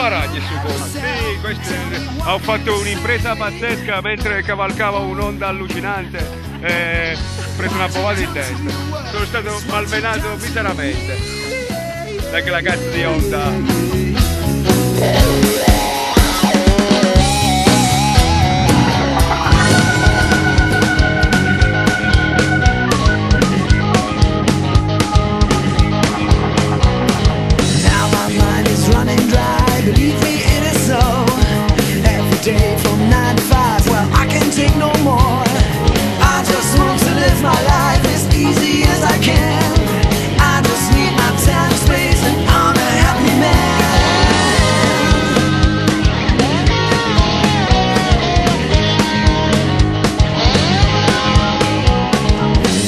sparagli su voi. Sì, ho fatto un'impresa pazzesca mentre cavalcavo un'onda allucinante. Ho preso una bovata in testa. Sono stato malmenato miseramente da quella cazzo di onda. Believe me, it is so. Every day from 9 to 5, well, I can take no more. I just want to live my life as easy as I can. I just need my time, space, and I'm a happy man.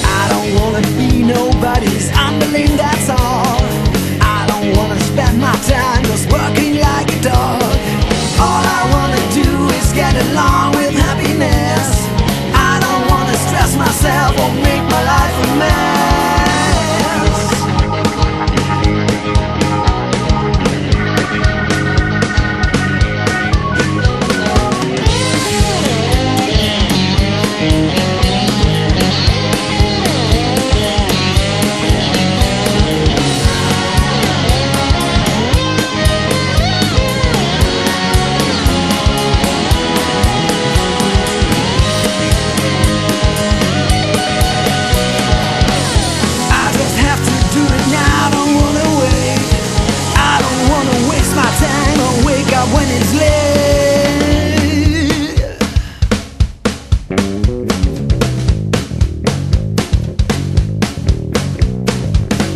I don't wanna be nobody's underling, that's all. I don't wanna spend my time just working like a dog. All I wanna do is get along with happiness. I don't wanna stress myself or make my life a mess. When it's late,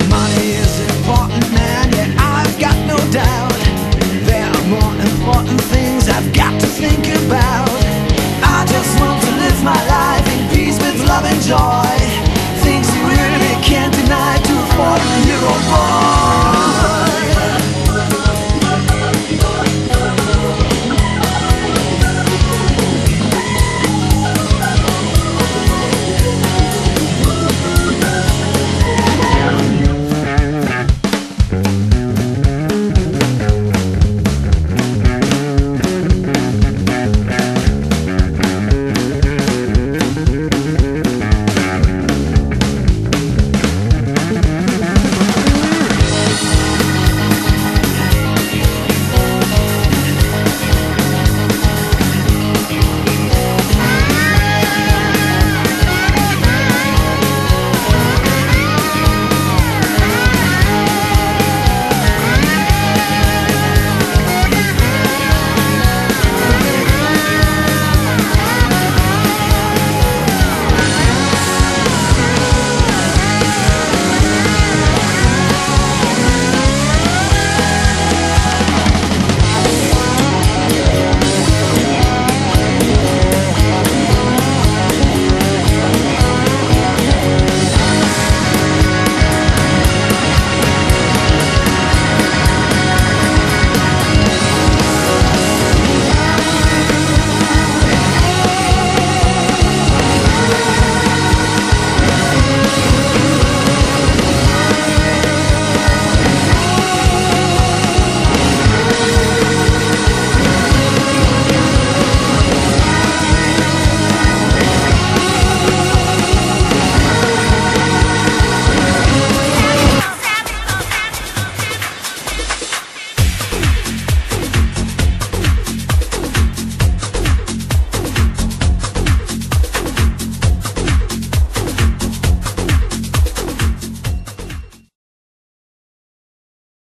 money is important, man, yeah, I've got no doubt. There are more important things I've got to think about. I just want to live my life in peace with love and joy.